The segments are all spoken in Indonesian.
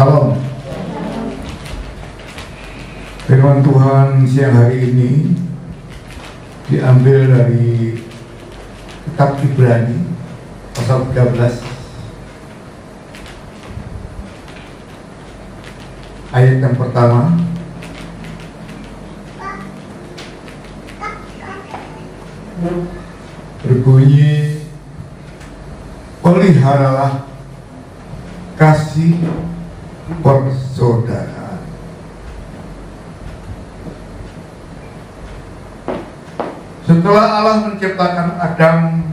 Salam. Firman Tuhan siang hari ini diambil dari kitab Ibrani pasal 13 ayat yang pertama. Berbunyi, peliharalah kasih persaudaraan. Setelah Allah menciptakan Adam,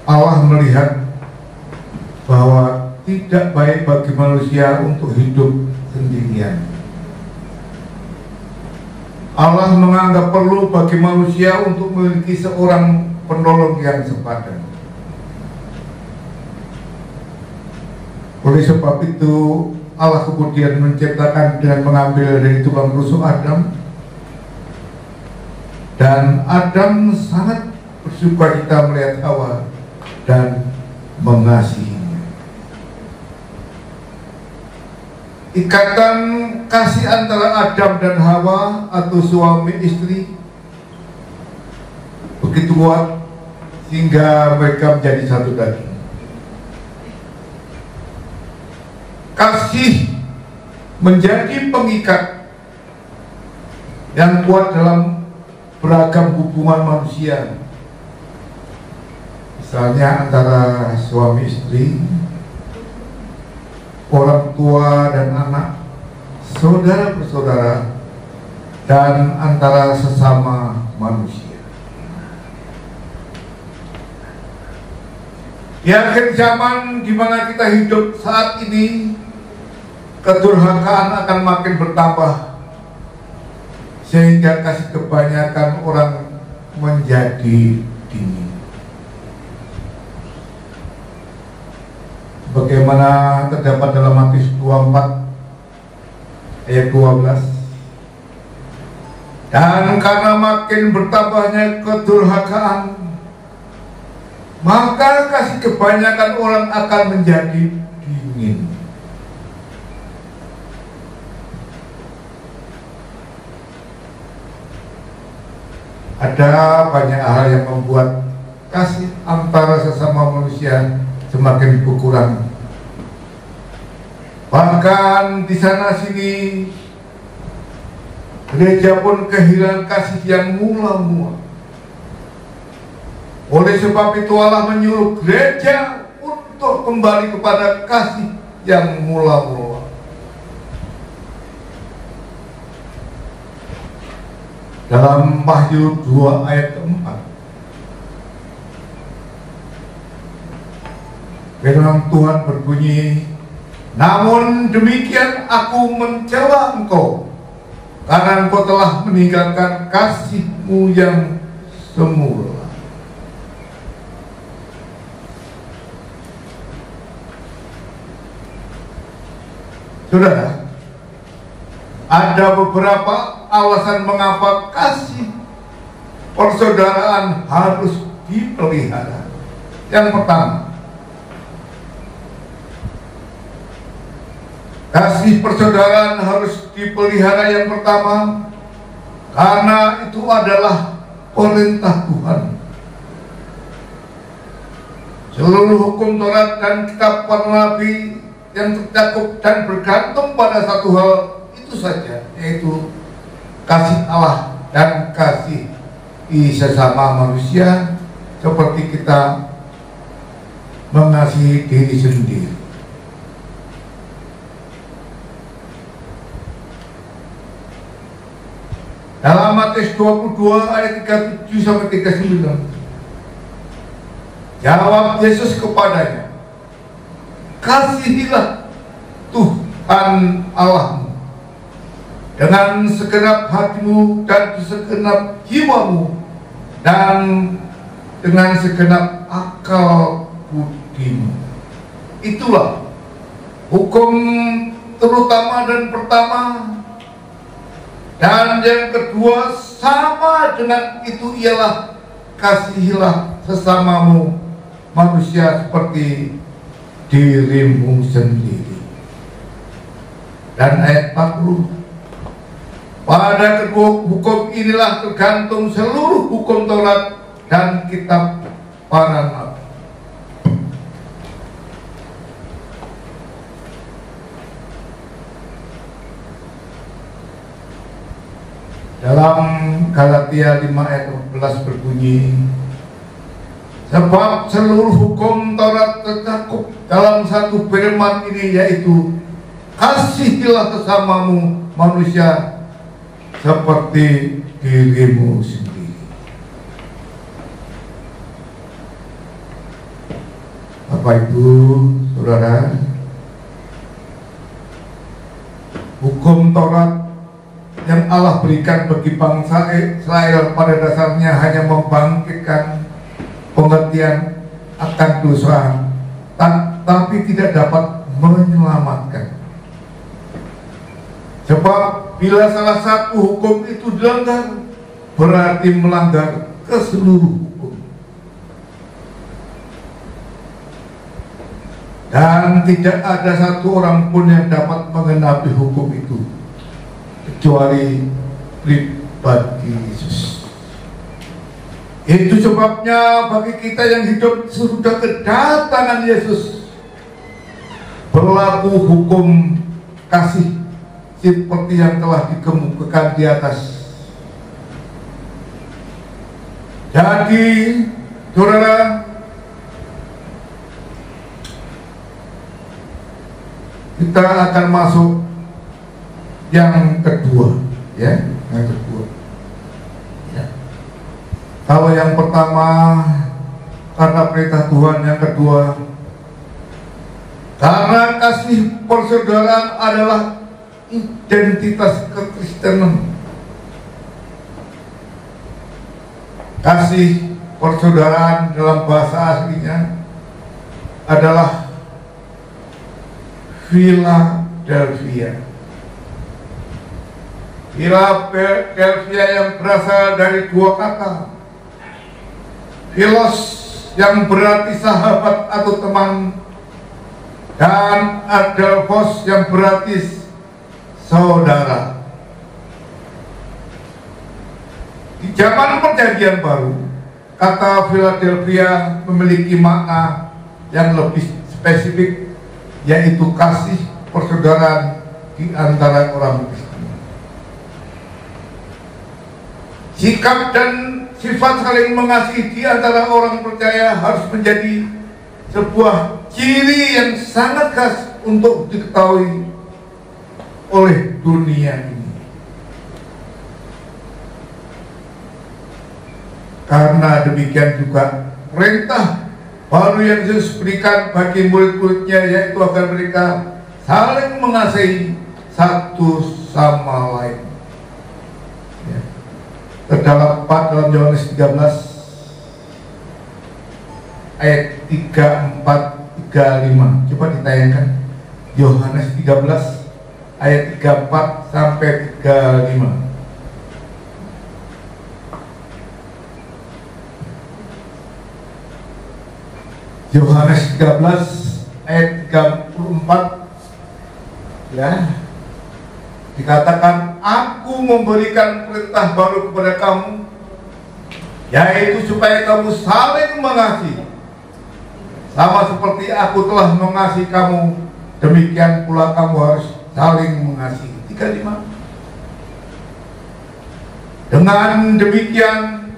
Allah melihat bahwa tidak baik bagi manusia untuk hidup sendirian. Allah menganggap perlu bagi manusia untuk memiliki seorang penolong yang sepadan. Oleh sebab itu, Allah kemudian menciptakan dengan mengambil dari tulang rusuk Adam, dan Adam sangat bersukacita melihat Hawa dan mengasihinya. Ikatan kasih antara Adam dan Hawa atau suami istri begitu kuat sehingga mereka menjadi satu daging. Kasih menjadi pengikat yang kuat dalam beragam hubungan manusia, misalnya antara suami istri, orang tua dan anak, saudara bersaudara, dan antara sesama manusia. Di akhir zaman di mana kita hidup saat ini, kedurhakaan akan makin bertambah, sehingga kasih kebanyakan orang menjadi dingin. Bagaimana terdapat dalam Matius 24 ayat 12. Dan karena makin bertambahnya kedurhakaan, maka kasih kebanyakan orang akan menjadi dingin. Ada banyak hal yang membuat kasih antara sesama manusia semakin berkurang. Bahkan di sana sini gereja pun kehilangan kasih yang mula-mula. Oleh sebab itu Allah menyuruh gereja untuk kembali kepada kasih yang mula-mula. Dalam Wahyu 2 ayat 4, firman Tuhan berbunyi, namun demikian aku mencela engkau, karena engkau telah meninggalkan kasihmu yang semula. Saudara, ada beberapa alasan mengapa kasih persaudaraan harus dipelihara. Yang pertama, kasih persaudaraan harus dipelihara yang pertama karena itu adalah perintah Tuhan. Seluruh hukum Taurat dan kitab para nabi yang tercakup dan bergantung pada satu hal itu saja, yaitu kasih Allah dan kasih sesama manusia, seperti kita mengasihi diri sendiri. Dalam Matius 22 ayat 37 sampai 39, jawab Yesus kepadanya, kasihilah Tuhan Allahmu dengan segenap hatimu dan segenap jiwamu dan dengan segenap akal budimu. Itulah hukum terutama dan pertama. Dan yang kedua sama dengan itu ialah kasihilah sesamamu manusia seperti dirimu sendiri. dan ayat 40. Pada kedua hukum inilah tergantung seluruh hukum Taurat dan kitab para nabi. Dalam Galatia 5 ayat 14 berbunyi, sebab seluruh hukum Taurat tercakup dalam satu firman ini, yaitu kasihilah sesamamu manusia seperti dirimu sendiri. Bapak Ibu Saudara, hukum Taurat yang Allah berikan bagi bangsa Israel pada dasarnya hanya membangkitkan pengertian akan dosa, tapi tidak dapat menyelamatkan. Sebab bila salah satu hukum itu dilanggar, berarti melanggar keseluruh hukum. Dan tidak ada satu orang pun yang dapat menggenapi hukum itu kecuali pribadi Yesus. Itu sebabnya bagi kita yang hidup sesudah kedatangan Yesus, berlaku hukum kasih seperti yang telah dikemukakan di atas. Jadi, saudara, kita akan masuk yang kedua, ya, yang kedua. Ya. Kalau yang pertama karena perintah Tuhan, yang kedua karena kasih persaudaraan adalah identitas kekristenan. Kasih persaudaraan dalam bahasa aslinya adalah Philadelphia. Philadelphia yang berasal dari dua kata, philos yang berarti sahabat atau teman, dan adelphos yang berarti saudara. Di zaman Perjanjian Baru, kata Philadelphia memiliki makna yang lebih spesifik, yaitu kasih persaudaraan di antara orang Kristen. Sikap dan sifat saling mengasihi di antara orang percaya harus menjadi sebuah ciri yang sangat khas untuk diketahui oleh dunia ini. Karena demikian juga perintah baru yang Yesus berikan bagi murid-muridnya, yaitu agar mereka saling mengasihi satu sama lain. Terdapat dalam Yohanes 13 ayat 34-35. Coba ditayangkan Yohanes 13 ayat 34 sampai 35. Yohanes 13 ayat 34, ya, dikatakan, aku memberikan perintah baru kepada kamu, yaitu supaya kamu saling mengasihi, sama seperti aku telah mengasihi kamu, demikian pula kamu harus saling mengasihi. 35. Dengan demikian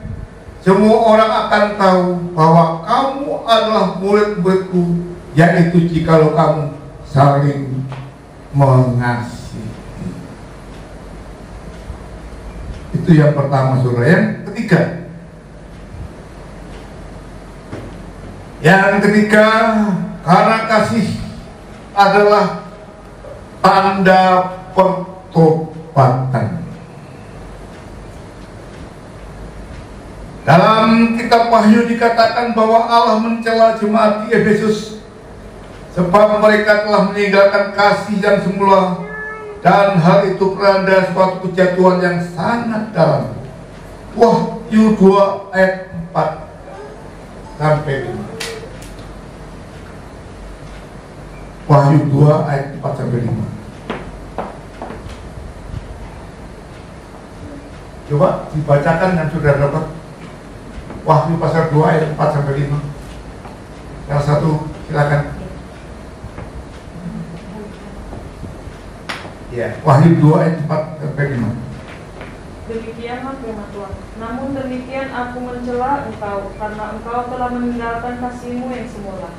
semua orang akan tahu bahwa kamu adalah murid-muridku, yaitu jikalau kamu saling mengasihi. Itu yang pertama, saudara. Yang ketiga, karena kasih adalah tanda pertobatan. Dalam kitab Wahyu dikatakan bahwa Allah mencela jemaat di Efesus sebab mereka telah meninggalkan kasih yang semula, dan hal itu peranda suatu kejatuhan yang sangat dalam. Wahyu 2 ayat 4 sampai 5. Wahyu 2 ayat 4 sampai 5. Coba dibacakan yang sudah dapat Wahyu pasal 2 ayat 4 sampai 5. Yang satu silakan. Ya, Wahyu 2 ayat 4 sampai 5. Demikianlah firman Tuhan. Namun demikian aku mencela engkau, karena engkau telah meninggalkan kasihmu yang semula.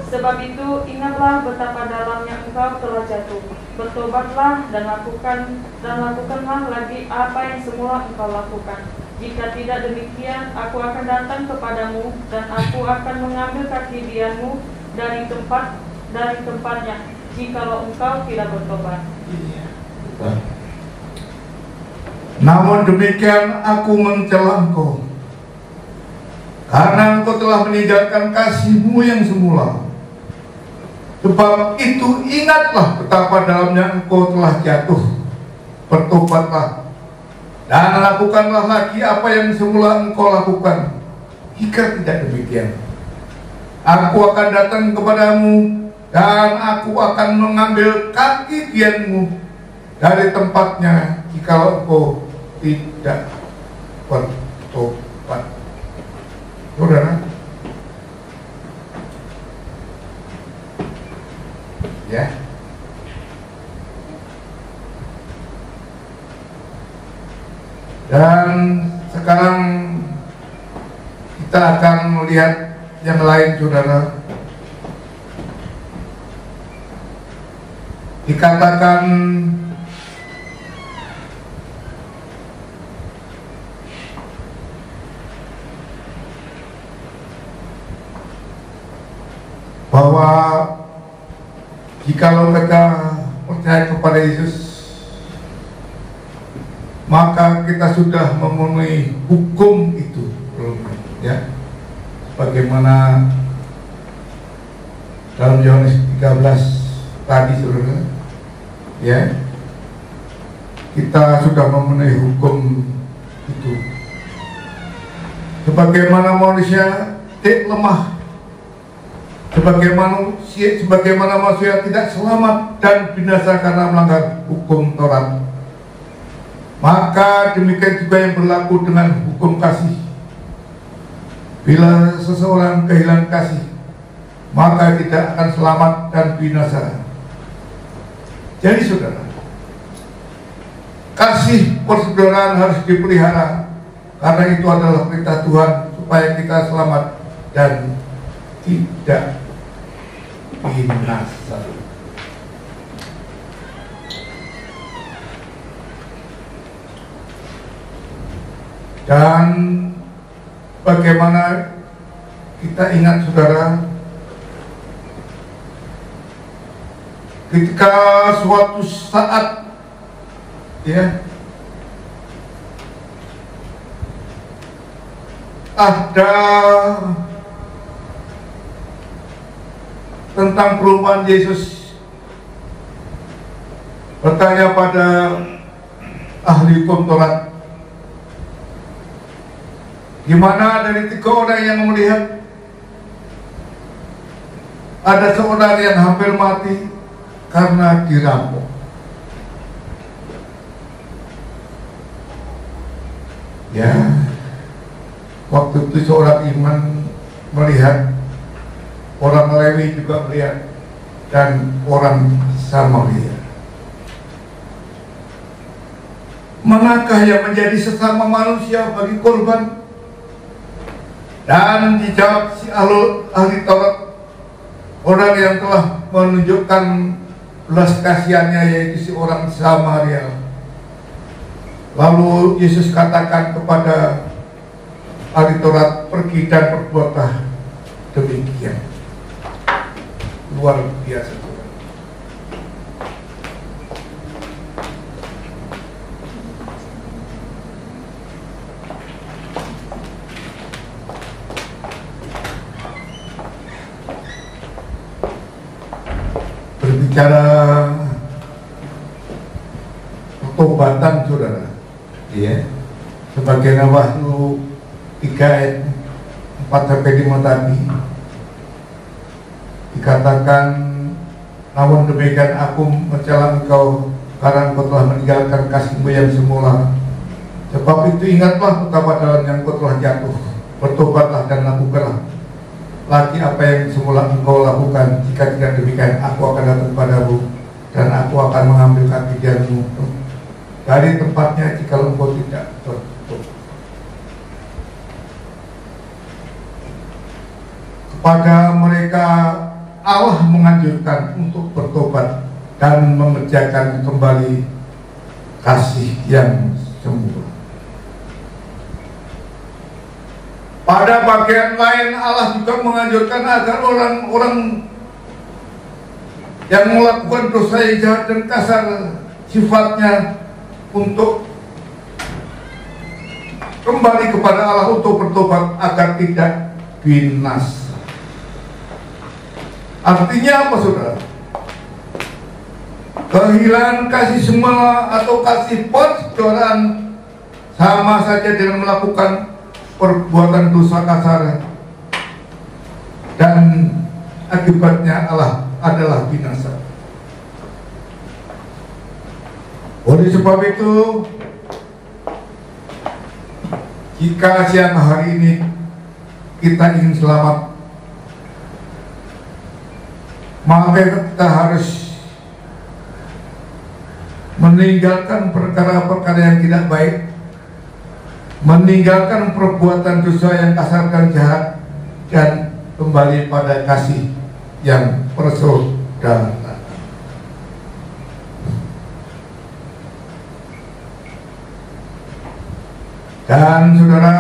Sebab itu ingatlah betapa dalamnya engkau telah jatuh. Bertobatlah dan lakukanlah lagi apa yang semula engkau lakukan. Jika tidak demikian, aku akan datang kepadamu dan aku akan mengambil kaki dianmu dari tempatnya, jikalau engkau tidak bertobat. Namun demikian aku mencela engkau, karena engkau telah meninggalkan kasihmu yang semula. Sebab itu ingatlah betapa dalamnya engkau telah jatuh. Bertobatlah dan lakukanlah lagi apa yang semula engkau lakukan. Jika tidak demikian, aku akan datang kepadamu dan aku akan mengambil kaki dianmu dari tempatnya, jikalau engkau tidak bertobat. Saudara, ya, dan sekarang kita akan melihat yang lain, saudara. Dikatakan bahwa jikalau kita percaya kepada Yesus, maka kita sudah memenuhi hukum itu, ya. Bagaimana dalam Yohanes 13 tadi, saudara, ya, kita sudah memenuhi hukum itu. Sebagaimana manusia lemah, sebagaimana manusia tidak selamat dan binasa karena melanggar hukum Taurat, maka demikian juga yang berlaku dengan hukum kasih. Bila seseorang kehilangan kasih, maka tidak akan selamat dan binasa. Jadi saudara, kasih persaudaraan harus dipelihara, karena itu adalah perintah Tuhan supaya kita selamat dan tidak binasa. Dan bagaimana kita ingat, saudara, ketika suatu saat, ya, ada tentang perumpamaan Yesus bertanya pada ahli hukum Taurat, gimana dari 3 orang yang melihat ada seorang yang hampir mati karena dirampok. Ya, waktu itu seorang iman melihat, orang Lewi juga melihat, dan orang Samaria. Manakah yang menjadi sesama manusia bagi korban? Dan dijawab si ahli Taurat, orang yang telah menunjukkan belas kasihannya, yaitu si orang Samaria. Lalu Yesus katakan kepada ahli Taurat, pergi dan perbuatlah demikian. Luar biasa. Berbicara pertobatan, saudara, ya, sebagai Wahyu 3 ayat 4-5 tadi dikatakan, namun demikian aku mencela engkau, karena Engkau telah meninggalkan kasih-Mu yang semula. Sebab itu ingatlah betapa dalam yang Engkau telah jatuh. Bertobatlah dan lakukanlah lagi apa yang semula Engkau lakukan. Jika tidak demikian, aku akan datang padamu dan aku akan mengambil kaki jarimu dari tempatnya jika Engkau tidak bertobat. Kepada mereka Allah menganjurkan untuk bertobat dan mengerjakan kembali kasih yang semula. Pada bagian lain Allah juga menganjurkan agar orang-orang yang melakukan dosa yang jahat dan kasar sifatnya untuk kembali kepada Allah untuk bertobat agar tidak binasa. Artinya apa, saudara? Kehilangan kasih semula atau kasih persaudaraan sama saja dengan melakukan perbuatan dosa kasar, dan akibatnya adalah binasa. Oleh sebab itu, jika siang hari ini kita ingin selamat, maka kita harus meninggalkan perkara-perkara yang tidak baik, meninggalkan perbuatan dosa yang kasar dan jahat, dan kembali pada kasih yang persaudaraan. Dan saudara,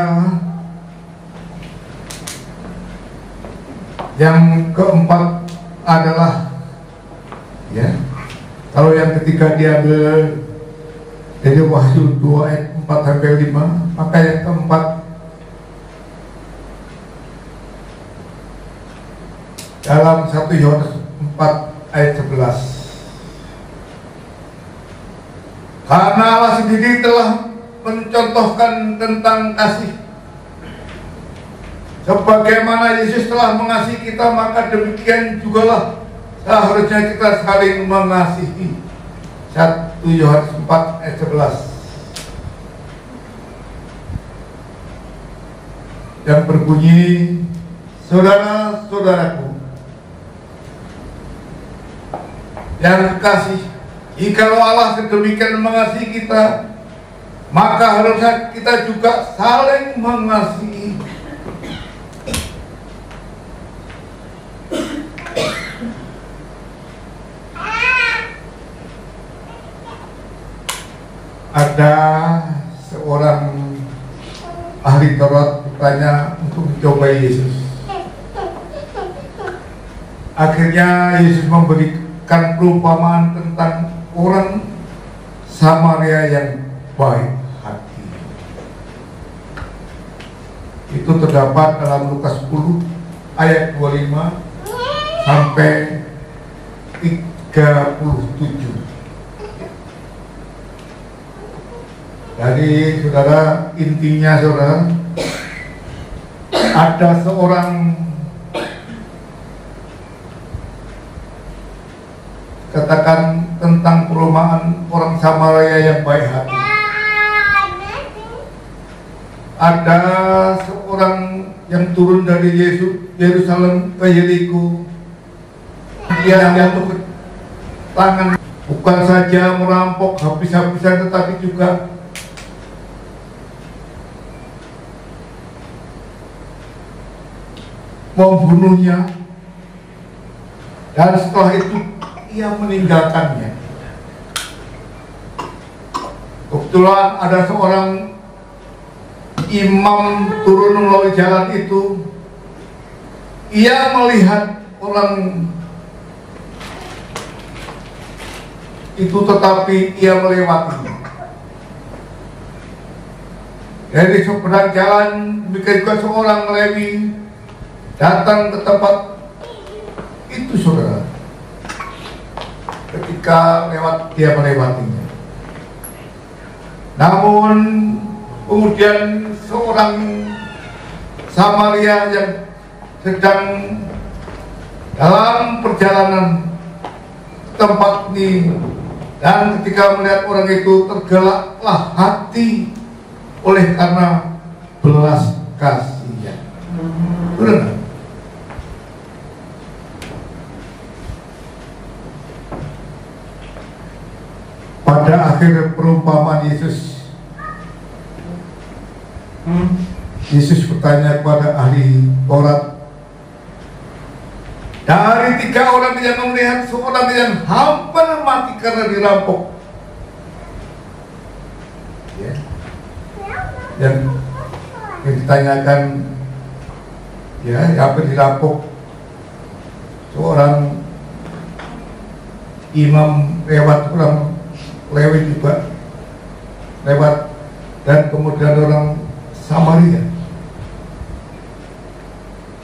yang keempat adalah, ya, kalau yang ketiga diambil dari Wahyu 2 ayat 4-5, maka yang keempat dalam 1 Yohanes 4 ayat 11. Karena Allah sendiri telah mencontohkan tentang kasih. Sebagaimana Yesus telah mengasihi kita, maka demikian jugalah seharusnya kita saling mengasihi. 1 Yohanes 4 ayat 11. Yang berbunyi, saudara-saudaraku yang kekasih, jikalau Allah sedemikian mengasihi kita, maka harusnya kita juga saling mengasihi. Ada seorang ahli Taurat bertanya untuk mencobai Yesus. Akhirnya Yesus memberikan perumpamaan tentang orang Samaria yang baik hati. Itu terdapat dalam Lukas 10 ayat 25 sampai 37. Jadi saudara, intinya saudara, ada seorang, katakan tentang perumpamaan orang Samaria yang baik hati. Ada seorang yang turun dari Yerusalem ke Yeriko. Dia jatuh ke tangan, bukan saja merampok habis-habisan, tetapi juga membunuhnya, dan setelah itu ia meninggalkannya. Kebetulan ada seorang imam turun melalui jalan itu. Ia melihat orang itu, tetapi ia melewatinya. Dari seberang jalan, demikian juga seorang Lewi datang ke tempat itu, saudara. Ketika lewat, dia melewatinya. Namun kemudian seorang Samaria yang sedang dalam perjalanan ke tempat ini Dan ketika melihat orang itu, tergeraklah hati oleh karena belas kasihan. Benar? Pada akhir perumpamaan Yesus, Yesus bertanya kepada ahli Taurat, dari 3 orang yang melihat seorang yang hampir mati karena dirampok, ya. Dan yang ditanyakan, ya, hampir dirampok seorang imam lewat, orang Lewi juga lewat, dan kemudian orang Samaria.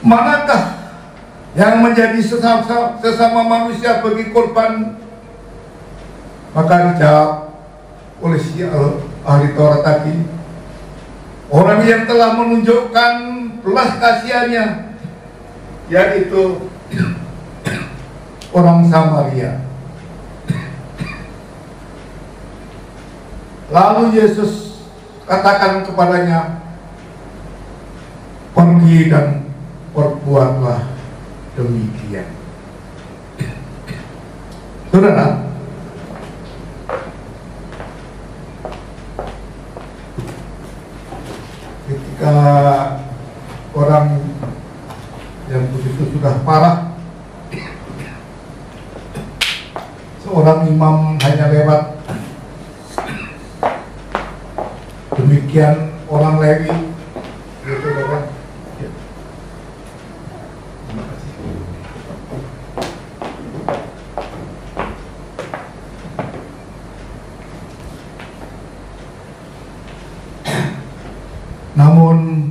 Manakah yang menjadi sesama manusia bagi korban? Maka dijawab oleh si ahli Taurat tadi, orang yang telah menunjukkan belas kasihannya, yaitu orang Samaria. Lalu Yesus katakan kepadanya, pergi dan perbuatlah demikian. Saudara, ketika orang yang begitu sudah parah, seorang imam hanya lewat, demikian orang Lewi, gitu kan? Namun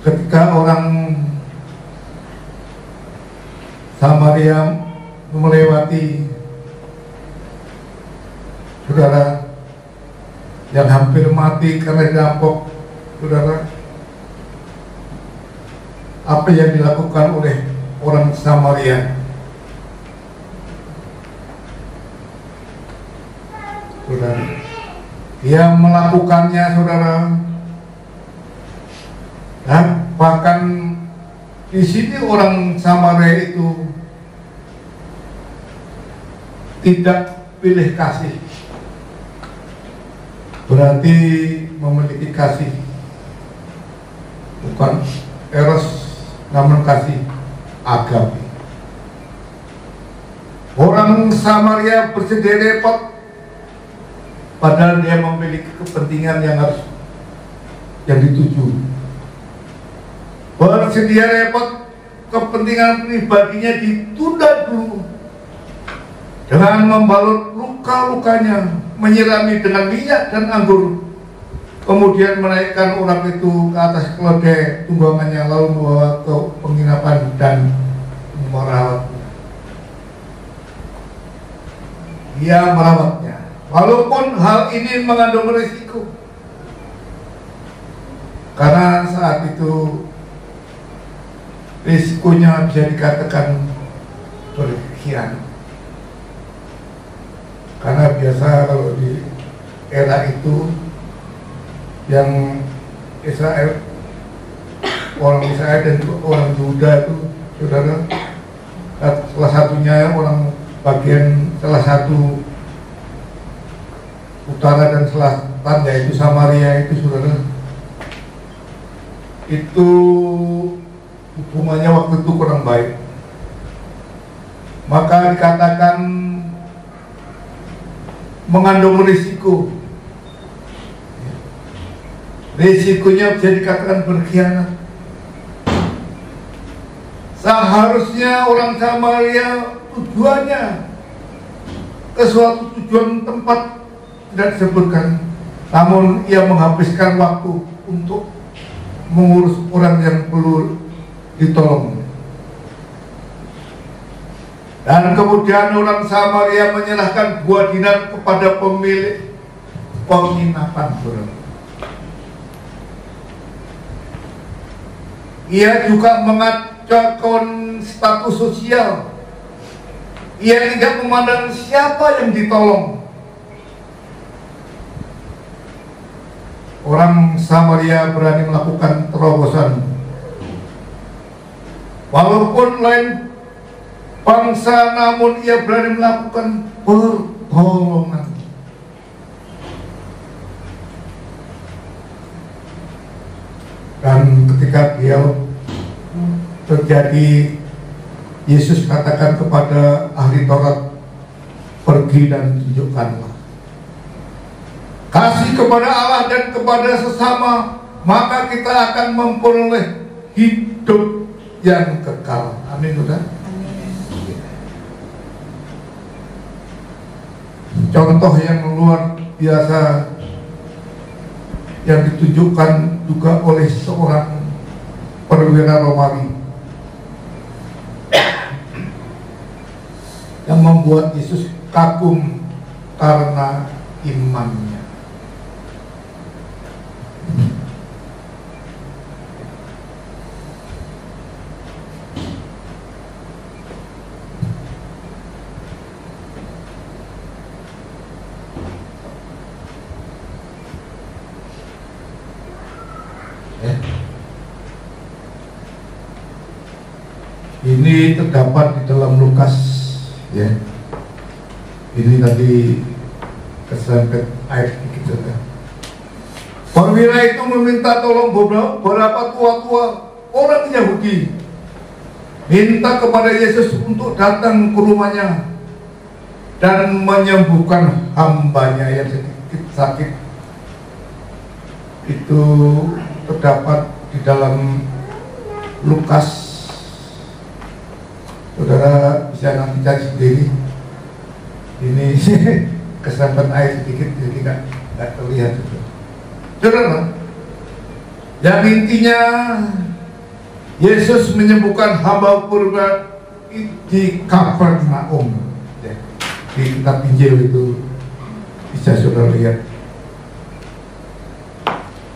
ketika orang Samaria melewati, saudara, yang hampir mati karena dirampok, saudara, apa yang dilakukan oleh orang Samaria? Saudara, dia melakukannya, saudara, dan bahkan di sini orang Samaria itu tidak pilih kasih, berarti memiliki kasih, bukan eros, namun kasih agape. Orang Samaria bersedia repot, padahal dia memiliki kepentingan yang dituju. Bersedia repot, kepentingan pribadinya ditunda dulu dengan membalut luka-lukanya, menyirami dengan minyak dan anggur, kemudian menaikkan orang itu ke atas keledai tunggangannya, lalu membawa ke penginapan dan merawatnya. Dia merawatnya, walaupun hal ini mengandung risiko, karena saat itu risikonya bisa dikatakan berkhianat. Karena biasa kalau di era itu yang Israel, orang Israel dan orang Yuda itu, saudara, salah satunya orang bagian salah satu utara dan selatan, yaitu Samaria itu, saudara, itu hubungannya waktu itu kurang baik. Maka dikatakan mengandung risiko. Risikonya bisa dikatakan berkhianat. Seharusnya orang Samaria tujuannya ke suatu tujuan tempat tidak disebutkan, namun ia menghabiskan waktu untuk mengurus orang yang perlu ditolong. Dan kemudian orang Samaria menyerahkan 2 dinar kepada pemilik penginapan. Ia juga mengacaukan status sosial Ia tidak memandang siapa yang ditolong. Orang Samaria berani melakukan terobosan. Walaupun lain bangsa, namun ia berani melakukan pertolongan. Dan ketika dia terjadi, Yesus katakan kepada ahli Taurat, pergi dan tunjukkanlah kasih kepada Allah dan kepada sesama, maka kita akan memperoleh hidup yang kekal. Amin, saudara. Contoh yang luar biasa yang ditunjukkan juga oleh seorang perwira Romawi yang membuat Yesus kagum karena imannya. Ini terdapat di dalam Lukas, ya. Ini tadi keserempet ayat dikit saja. Perwira itu meminta tolong beberapa tua-tua orang Yahudi, minta kepada Yesus untuk datang ke rumahnya dan menyembuhkan hambanya yang sedikit sakit. Itu terdapat di dalam Lukas. Saudara bisa nanti cari sendiri. Ini keserempet air sedikit, jadi nggak terlihat. Saudara, yang intinya Yesus menyembuhkan hamba purba di Kapernaum. Di kitab Injil itu bisa saudara lihat.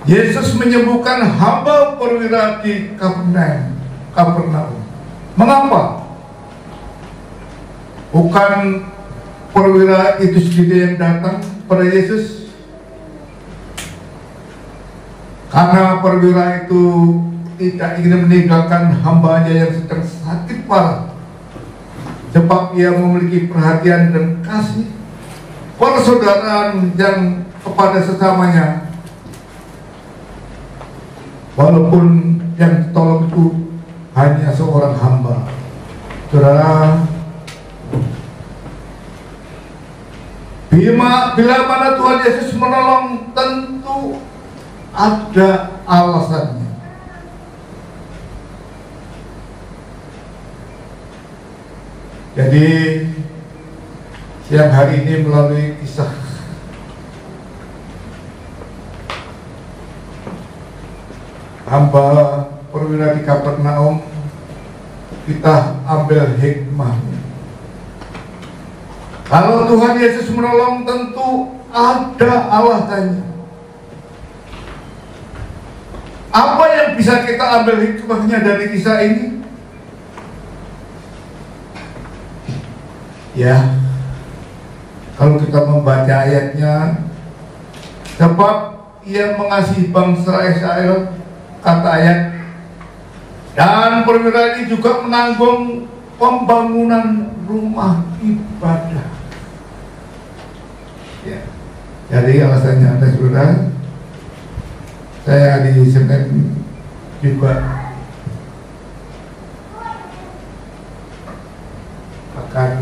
Yesus menyembuhkan hamba perwira di Kapernaum. Mengapa? Bukan perwira itu sendiri yang datang pada Yesus, karena perwira itu tidak ingin meninggalkan hambanya yang sedang sakit parah, sebab ia memiliki perhatian dan kasih persaudaraan yang kepada sesamanya. Walaupun yang ditolong itu hanya seorang hamba. Saudara, bila mana Tuhan Yesus menolong, tentu ada alasannya. Jadi siang hari ini melalui kisah hamba perwira di Kapernaum, kita ambil hikmahnya. Kalau Tuhan Yesus menolong, tentu ada alasannya. Apa yang bisa kita ambil hikmahnya dari kisah ini? Ya, kalau kita membaca ayatnya, sebab ia mengasihi bangsa Israel, kata ayat, dan perwira ini juga menanggung pembangunan rumah ibadah. Ya, jadi alasannya ada, saudara. Saya di Senin juga akan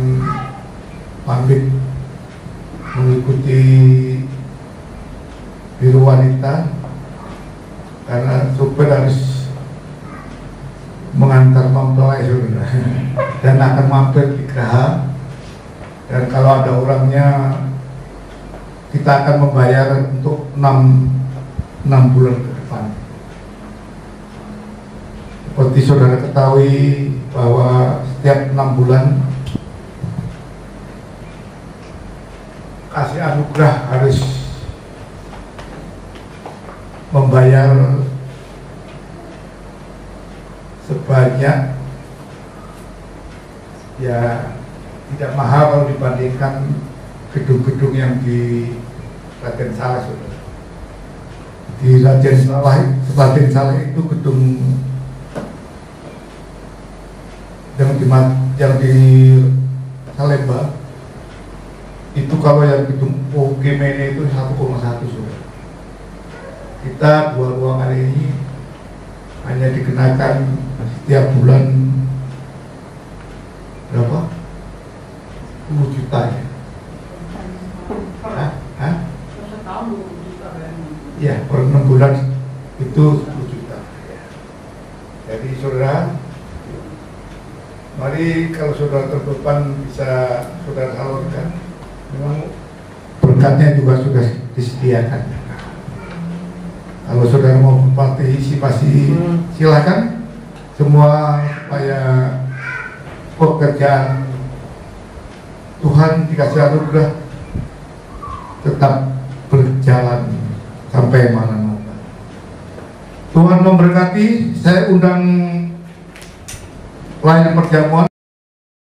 pamit mengikuti biru wanita, karena supir harus mengantar mempelai, saudara, dan akan mampir di Geraha. Dan kalau ada orangnya, kita akan membayar untuk 6 bulan ke depan. Seperti saudara ketahui bahwa setiap 6 bulan kasih anugerah harus membayar sebanyak ya tidak mahal kalau dibandingkan gedung-gedung yang di Raden Saleh, saudara. Di Raden Saleh itu gedung yang di Salemba itu, kalau yang gedung Gemene itu 1,1, saudara. Kita 2 ruangan ini hanya dikenakan setiap bulan berapa? 10 juta ya. Ya, per 6 bulan itu 10 juta. Jadi saudara, mari kalau saudara terdepan bisa saudara salurkan. Memang berkatnya juga sudah disediakan. Kalau saudara mau partisipasi, silakan. Semua supaya pekerjaan Tuhan dikasih anugerah tetap berjalan sampai mana-mana. Tuhan memberkati. Saya undang pelayan perjamuan.